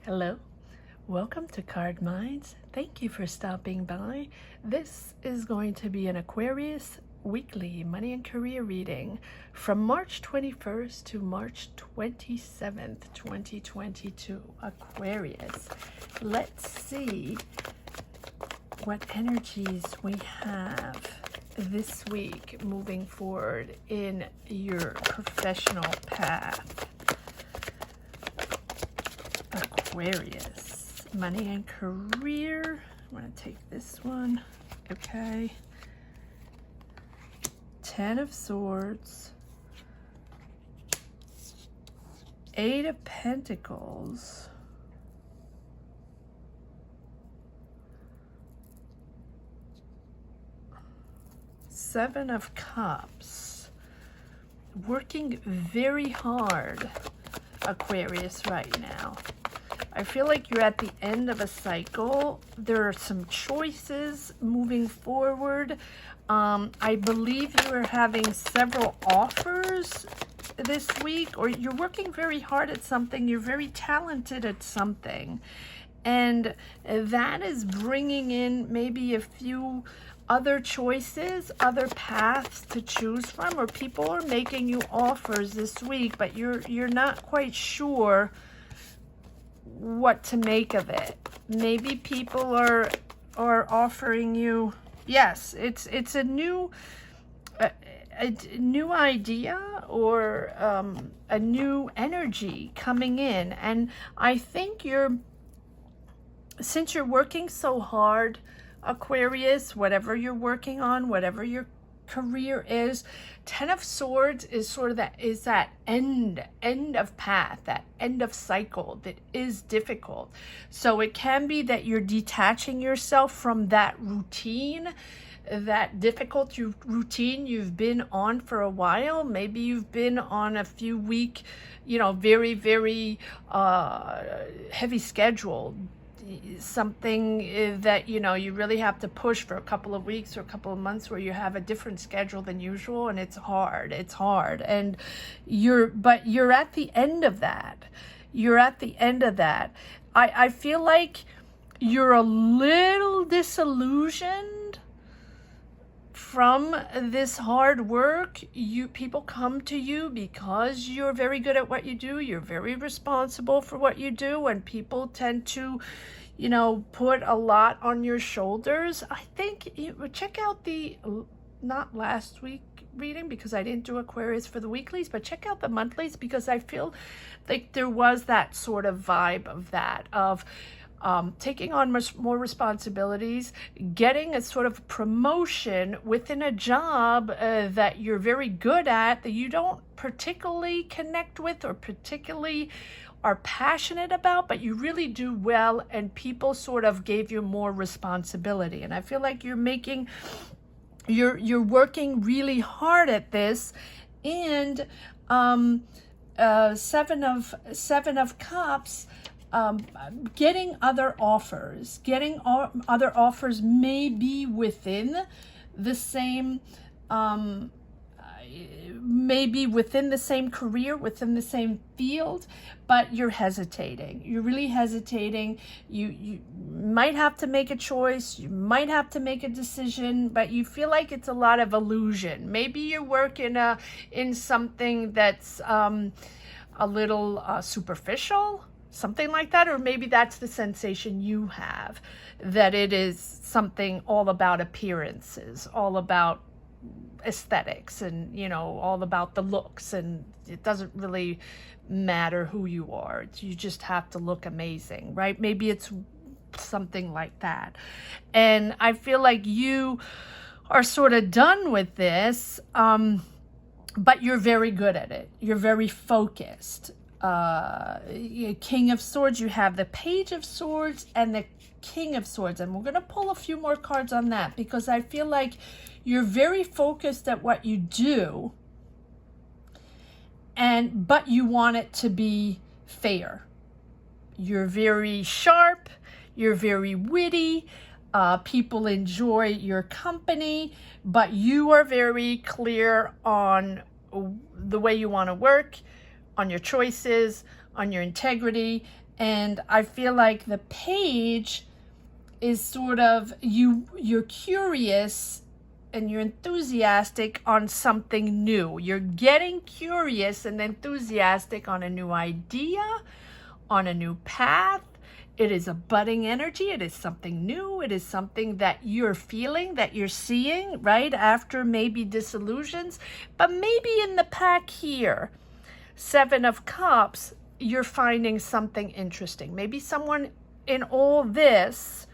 Hello, welcome to Card Minds. Thank you for stopping by. This is going to be an Aquarius weekly money and career reading from March 21st to March 27th, 2022. Aquarius. Let's see what energies we have this week moving forward in your professional path. Aquarius, money and career. I'm going to take this one. Okay. 10 of Swords. 8 of Pentacles. Seven of Cups. Working very hard, Aquarius, right now. I feel like you're at the end of a cycle. There are some choices moving forward. I believe you are having several offers this week, or you're working very hard at something. You're very talented at something. And that is bringing in maybe a few other choices, other paths to choose from, or people are making you offers this week, but you're not quite sure what to make of it. Maybe people are offering you, yes, it's a new idea or a new energy coming in. And I think since you're working so hard, Aquarius, whatever you're working on, whatever your career is, 10 of Swords is sort of that end of path, that end of cycle that is difficult. So it can be that you're detaching yourself from that routine, that difficult routine you've been on for a while. Maybe you've been on a few week, very, very heavy schedule, something that you really have to push for a couple of weeks or a couple of months, where you have a different schedule than usual, and it's hard, and you're at the end of that. I feel like you're a little disillusioned from this hard work. People come to you because you're very good at what you do. You're very responsible for what you do, and people tend to put a lot on your shoulders. I think check out the not last week reading, because I didn't do Aquarius for the weeklies, but check out the monthlies, because I feel like there was that sort of vibe of taking on more responsibilities, getting a sort of promotion within a job that you're very good at, that you don't particularly connect with or particularly are passionate about, but you really do well, and people sort of gave you more responsibility. And I feel like you're working really hard at this. And seven of Cups, getting other offers may be within the same career, within the same field, but you're hesitating. You're really hesitating. You might have to make a choice. You might have to make a decision, but you feel like it's a lot of illusion. Maybe you're working in something that's a little superficial, something like that, or maybe that's the sensation you have, that it is something all about appearances, all about aesthetics, and all about the looks, and it doesn't really matter who you are. You just have to look amazing, right? Maybe it's something like that. And I feel like you are sort of done with this, but you're very good at it. You're very focused. King of Swords, you have the Page of Swords and the King of Swords, and we're going to pull a few more cards on that, because I feel like you're very focused at what you do, but you want it to be fair. You're very sharp, you're very witty, people enjoy your company, but you are very clear on the way you want to work, on your choices, on your integrity, And I feel like the page is sort of you're curious and you're enthusiastic on something new. You're getting curious and enthusiastic on a new idea, on a new path. It is a budding energy. It is something new. It is something that you're feeling, that you're seeing, right? After maybe disillusions, but maybe in the pack here, 7 of Cups, you're finding something interesting. Maybe someone in all this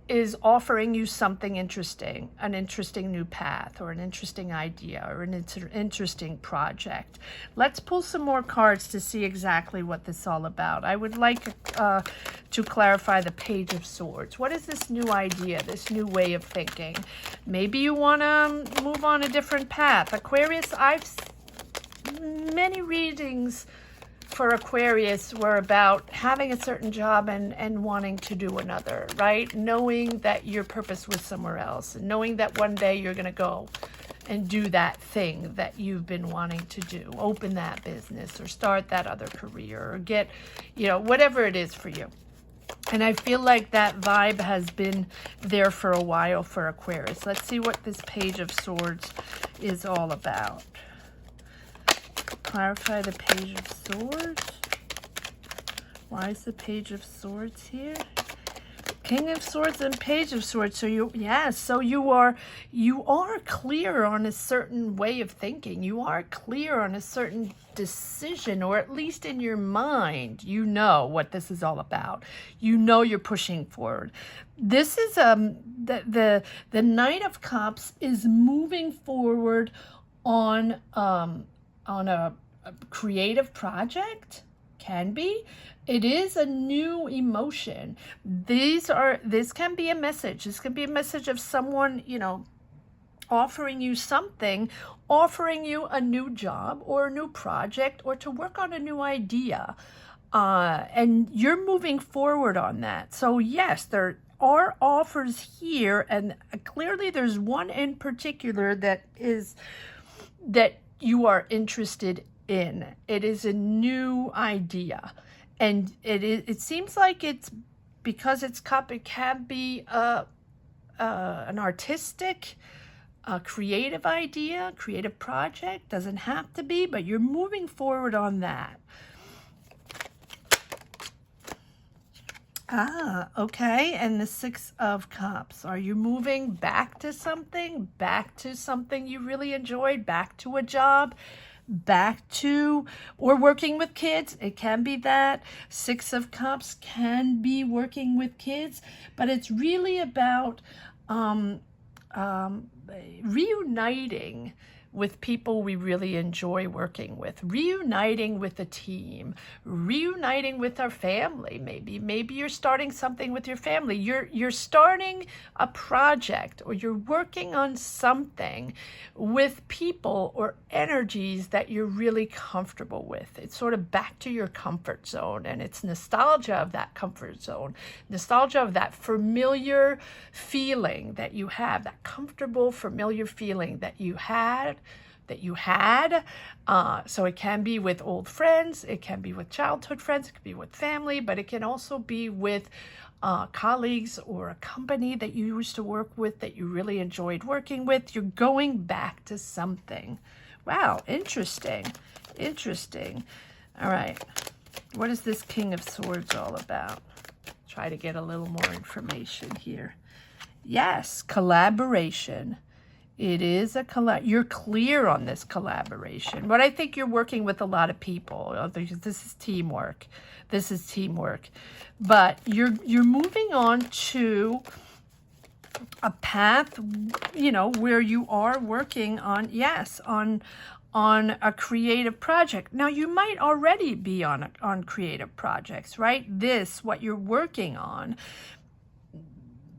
is offering you something interesting, an interesting new path or an interesting idea or an interesting project. Let's pull some more cards to see exactly what this is all about. I would like to clarify the Page of Swords. What is this new idea, this new way of thinking? Maybe you want to move on a different path. Aquarius, many readings for Aquarius were about having a certain job and wanting to do another, right? Knowing that your purpose was somewhere else, and knowing that one day you're going to go and do that thing that you've been wanting to do, open that business or start that other career or get, whatever it is for you. And I feel like that vibe has been there for a while for Aquarius. Let's see what this Page of Swords is all about. Clarify the Page of Swords. Why is the Page of Swords here? King of Swords and Page of Swords. So you are clear on a certain way of thinking. You are clear on a certain decision, or at least in your mind, you know what this is all about. You know you're pushing forward. This is the Knight of Cups is moving forward on a creative project. Can be. It is a new emotion. This can be a message. This can be a message of someone, offering you something, offering you a new job or a new project or to work on a new idea. And you're moving forward on that. So yes, there are offers here, and clearly there's one in particular that you are interested in. It is a new idea, and it seems like it's, because it's cup, it can be an artistic, creative idea, creative project. Doesn't have to be, but you're moving forward on that. Okay. And the 6 of Cups. Are you moving back to something you really enjoyed, back to a job, back to, or working with kids? It can be that. 6 of Cups can be working with kids, but it's really about reuniting with people we really enjoy working with, reuniting with a team, reuniting with our family. Maybe you're starting something with your family. You're starting a project, or you're working on something with people or energies that you're really comfortable with. It's sort of back to your comfort zone, and it's nostalgia of that comfort zone, nostalgia of that familiar feeling that you have, that comfortable, familiar feeling that you had. So it can be with old friends, it can be with childhood friends, it can be with family, but it can also be with colleagues or a company that you used to work with that you really enjoyed working with. You're going back to something. Wow, interesting. All right, what is this King of Swords all about? Try to get a little more information here. Yes, collaboration. It is you're clear on this collaboration, but I think you're working with a lot of people. This is teamwork. But you're moving on to a path, where you are working on a creative project. Now, you might already be on creative projects, right? What you're working on,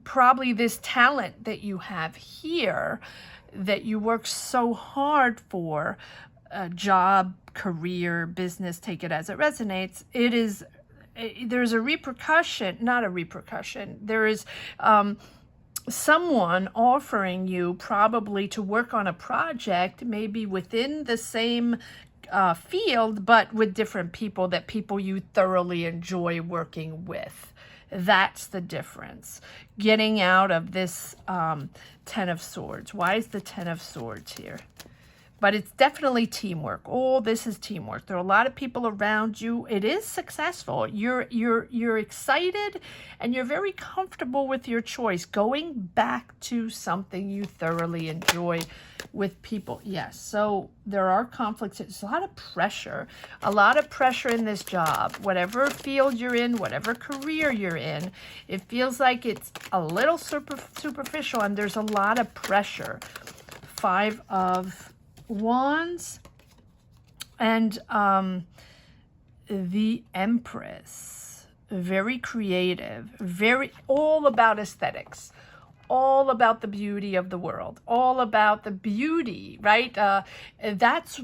probably this talent that you have here, that you work so hard for, job, career, business, take it as it resonates. There's a repercussion, not a repercussion. There is someone offering you probably to work on a project, maybe within the same field, but with different people, that people you thoroughly enjoy working with. That's the difference. Getting out of this Ten of Swords. Why is the Ten of Swords here? But it's definitely teamwork. Oh, this is teamwork. There are a lot of people around you. It is successful. You're excited and you're very comfortable with your choice. Going back to something you thoroughly enjoy with people. Yes, so there are conflicts. There's a lot of pressure. A lot of pressure in this job. Whatever field you're in, whatever career you're in, it feels like it's a little superficial and there's a lot of pressure. Five of Wands and the Empress. Very creative, very all about aesthetics, all about the beauty of the world, all about the beauty, right? That's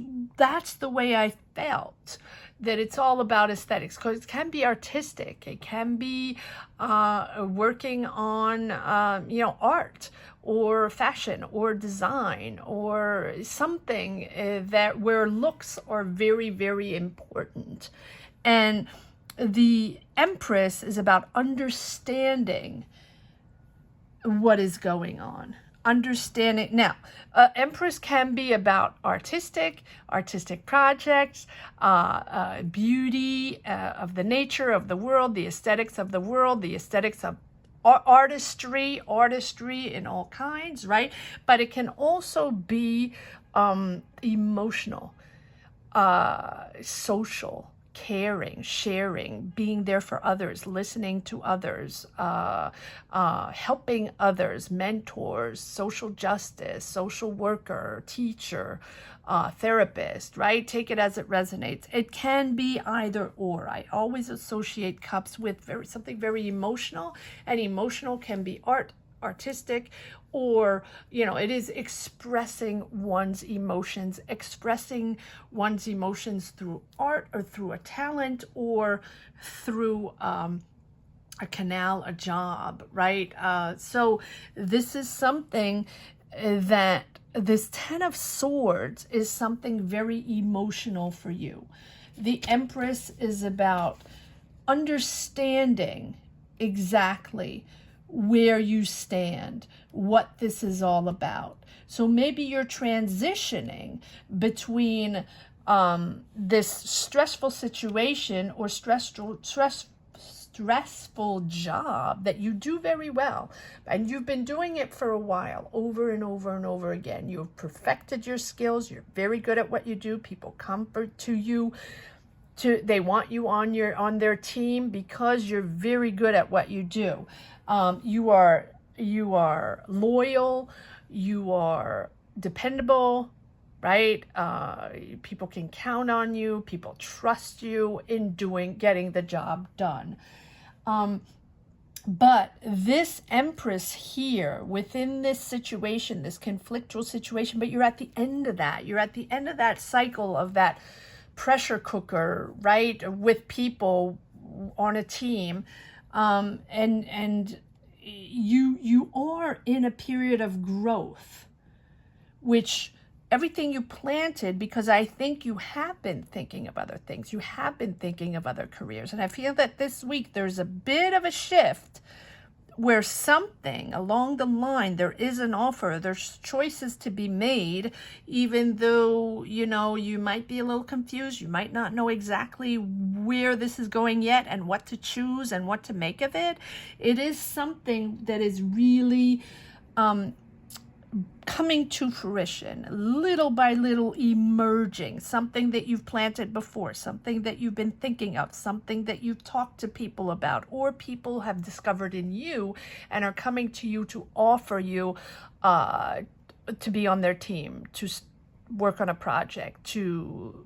the way I felt, that it's all about aesthetics, because it can be artistic, it can be working on art or fashion or design or something that where looks are very, very important. And the Empress is about understanding what is going on. Understanding. Now, Empress can be about artistic projects, beauty of the nature of the world, the aesthetics of the world, the aesthetics of artistry in all kinds, right? But it can also be emotional, social, caring, sharing, being there for others, listening to others, helping others, mentors, social justice, social worker, teacher, therapist, right? Take it as it resonates. It can be either or. I always associate cups with something very emotional, and emotional can be artistic, or it is expressing one's emotions through art or through a talent or through a canal, a job, right? So this is something that this Ten of Swords is something very emotional for you. The Empress is about understanding exactly where you stand, what this is all about. So maybe you're transitioning between this stressful situation or stressful job that you do very well, and you've been doing it for a while, over and over and over again. You've perfected your skills. You're very good at what you do. People come to you. They want you on their team because you're very good at what you do. You are loyal. You are dependable, right? People can count on you. People trust you in getting the job done. But this Empress here within this situation, this conflictual situation, but you're at the end of that. You're at the end of that cycle of that pressure cooker, right? With people on a team. And you are in a period of growth, which everything you planted, because I think you have been thinking of other things. You have been thinking of other careers. And I feel that this week there's a bit of a shift where something along the line, there is an offer, there's choices to be made, even though, you might be a little confused. You might not know exactly where this is going yet and what to choose and what to make of it. It is something that is really coming to fruition, little by little emerging, something that you've planted before, something that you've been thinking of, something that you've talked to people about, or people have discovered in you and are coming to you to offer you to be on their team, to work on a project, to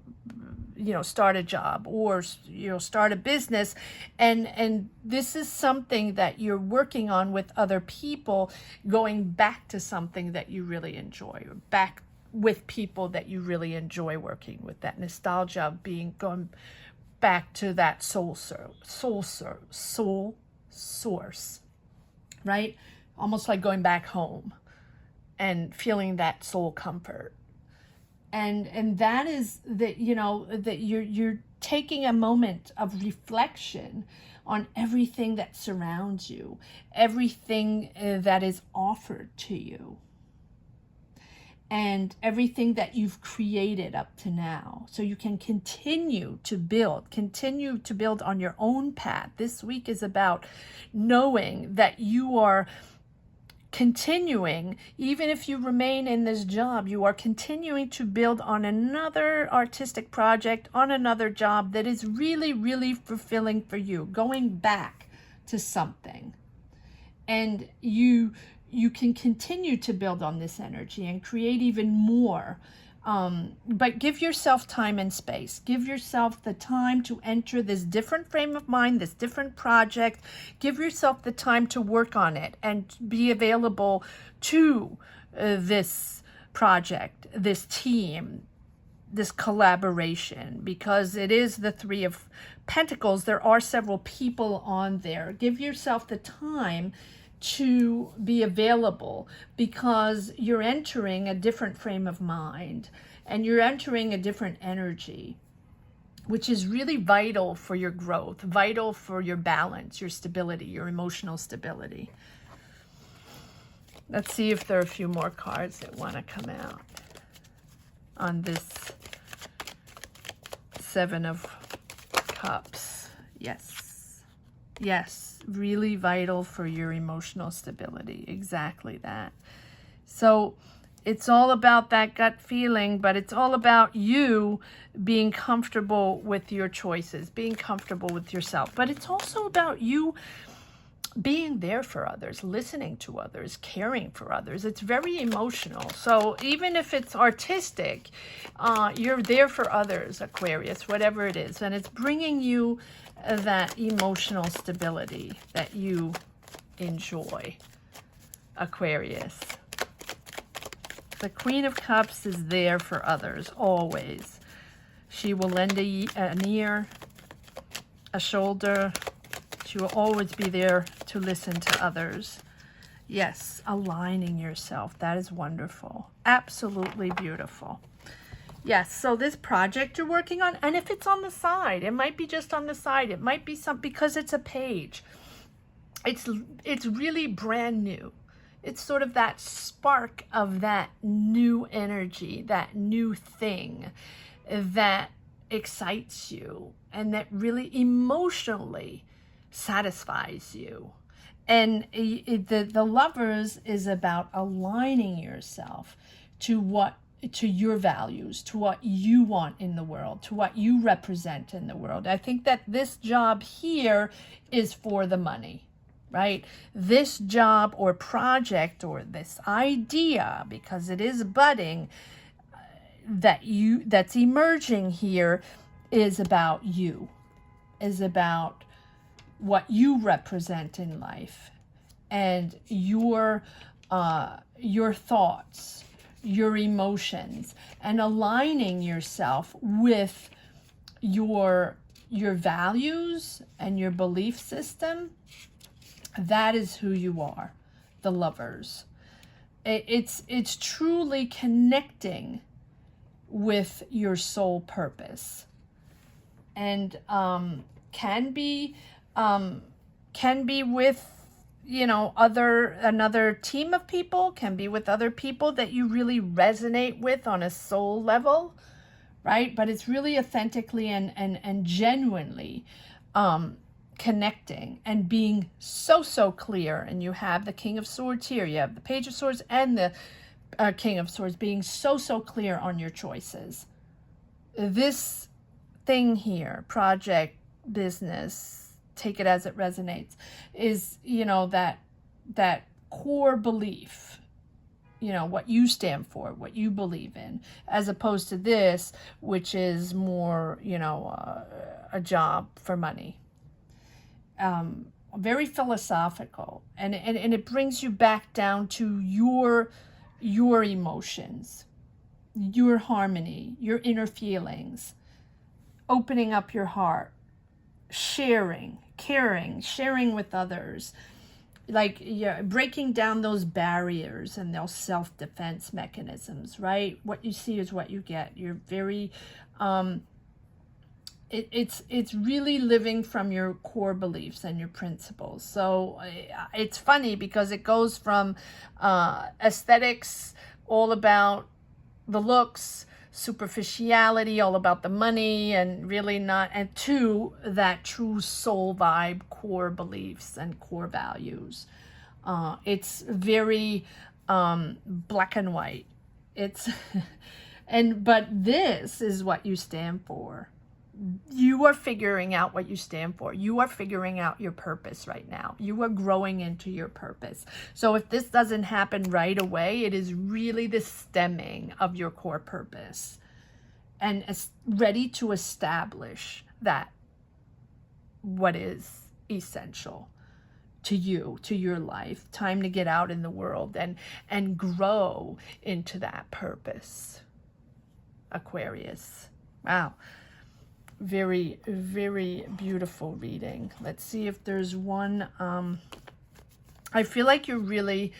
start a job, or start a business, and this is something that you're working on with other people, going back to something that you really enjoy, or back with people that you really enjoy working with. That nostalgia of going back to that soul source, right? Almost like going back home and feeling that soul comfort. And that is that, you know, that you're taking a moment of reflection on everything that surrounds you, everything that is offered to you, and everything that you've created up to now, so you can continue to build on your own path. This week is about knowing that you are continuing, even if you remain in this job, you are continuing to build on another artistic project, on another job that is really, really fulfilling for you, going back to something. And you can continue to build on this energy and create even more. But give yourself time and space. Give yourself the time to enter this different frame of mind, this different project. Give yourself the time to work on it and be available to this project, this team, this collaboration, because it is the Three of Pentacles. There are several people on there. Give yourself the time to be available, because you're entering a different frame of mind and you're entering a different energy, which is really vital for your growth, vital for your balance, your stability, your emotional stability. Let's see if there are a few more cards that want to come out on this Seven of Cups. Yes, really vital for your emotional stability. Exactly that. So it's all about that gut feeling, but it's all about you being comfortable with your choices, being comfortable with yourself. But it's also about you being there for others, listening to others, caring for others. It's very emotional. So even if it's artistic, you're there for others, Aquarius, whatever it is. And it's bringing you that emotional stability that you enjoy, Aquarius. The Queen of Cups is there for others, always. She will lend an ear, a shoulder. She will always be there to listen to others. Yes, aligning yourself. That is wonderful. Absolutely beautiful. Yes, so this project you're working on, and if it's on the side, it might be just on the side. It might be something, because it's a page. It's really brand new. It's sort of that spark of that new energy, that new thing that excites you and that really emotionally satisfies you. And the Lovers is about aligning yourself to your values, to what you want in the world, to what you represent in the world. I think that this job here is for the money, right? This job or project or this idea, because it is budding, that's emerging here, is about you, is about what you represent in life, and your thoughts, your emotions, and aligning yourself with your values and your belief system. That is who you are, the Lovers. It's truly connecting with your soul purpose, and can be with, you know, another team of people, can be with other people that you really resonate with on a soul level, right? But it's really authentically and genuinely connecting and being so clear. And you have the King of Swords here, you have the Page of Swords and the King of Swords, being so clear on your choices. This thing here, project, business, take it as it resonates, is, you know, that core belief, you know, what you stand for, what you believe in, as opposed to this, which is more, you know, a job for money. Very philosophical, and it brings you back down to your emotions, your harmony, your inner feelings, opening up your heart, sharing, caring, sharing with others, like you're breaking down those barriers and those self-defense mechanisms, right? What you see is what you get. You're very it's really living from your core beliefs and your principles. So it's funny because it goes from aesthetics, all about the looks, superficiality, all about the money, and really not, and to that true soul vibe, core beliefs and core values. It's very black and white. It's but this is what you stand for. You are figuring out what you stand for. You are figuring out your purpose right now. You are growing into your purpose. So if this doesn't happen right away, it is really the stemming of your core purpose and ready to establish that what is essential to you, to your life. Time to get out in the world and grow into that purpose. Aquarius. Wow. Very, very beautiful reading. Let's see if there's one. I feel like you're really,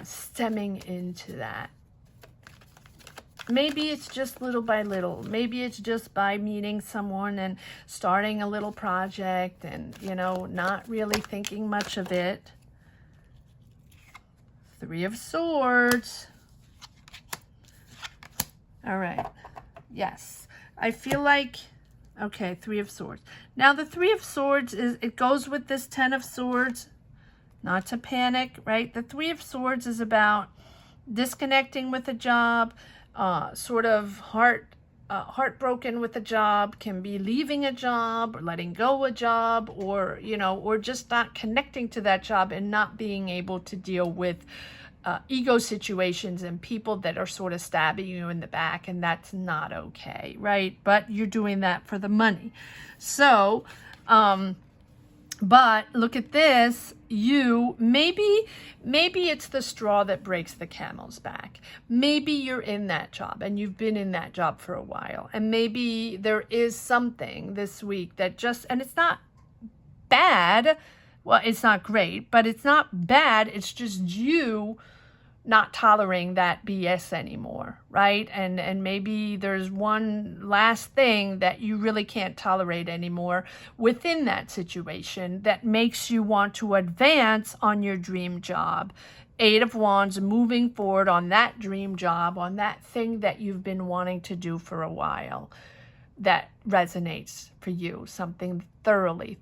stemming into that. Maybe it's just little by little. Maybe it's just by meeting someone and starting a little project and, you know, not really thinking much of it. Three of Swords. All right. Yes. I feel like, okay, Three of Swords. Now, the Three of Swords, it goes with this Ten of Swords. Not to panic, right? The Three of Swords is about disconnecting with a job, sort of heartbroken with a job, can be leaving a job or letting go of a job, or, you know, or just not connecting to that job and not being able to deal with ego situations and people that are sort of stabbing you in the back, and that's not okay, right? But you're doing that for the money. So, but look at this, maybe it's the straw that breaks the camel's back. Maybe you're in that job and you've been in that job for a while, and maybe there is something this week that just, and it's not bad. Well, it's not great, but it's not bad. It's just you not tolerating that BS anymore, right? And maybe there's one last thing that you really can't tolerate anymore within that situation that makes you want to advance on your dream job. Eight of Wands, moving forward on that dream job, on that thing that you've been wanting to do for a while that resonates for you, something thoroughly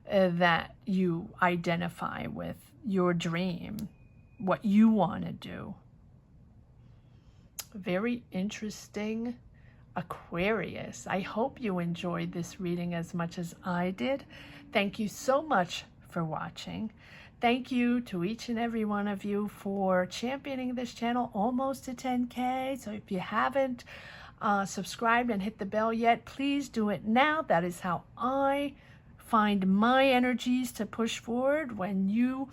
that you identify with, your dream, what you want to do. Very interesting, Aquarius. I hope you enjoyed this reading as much as I did. Thank you so much for watching. Thank you to each and every one of you for championing this channel almost to 10K. So if you haven't subscribed and hit the bell yet, please do it now. That is how I find my energies to push forward. When you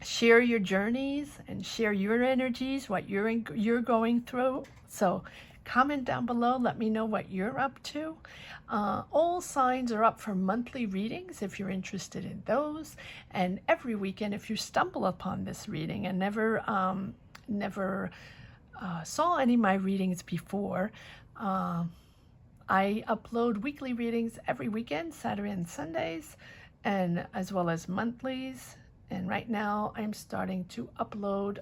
share your journeys and share your energies, what you're going through. So comment down below, let me know what you're up to. All signs are up for monthly readings if you're interested in those, and every weekend if you stumble upon this reading and never saw any of my readings before, I upload weekly readings every weekend, Saturday and Sundays, and as well as monthlies. And right now I'm starting to upload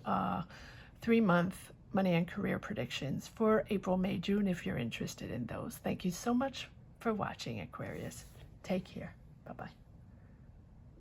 3-month money and career predictions for April, May, June if you're interested in those. Thank you so much for watching, Aquarius. Take care. Bye-bye.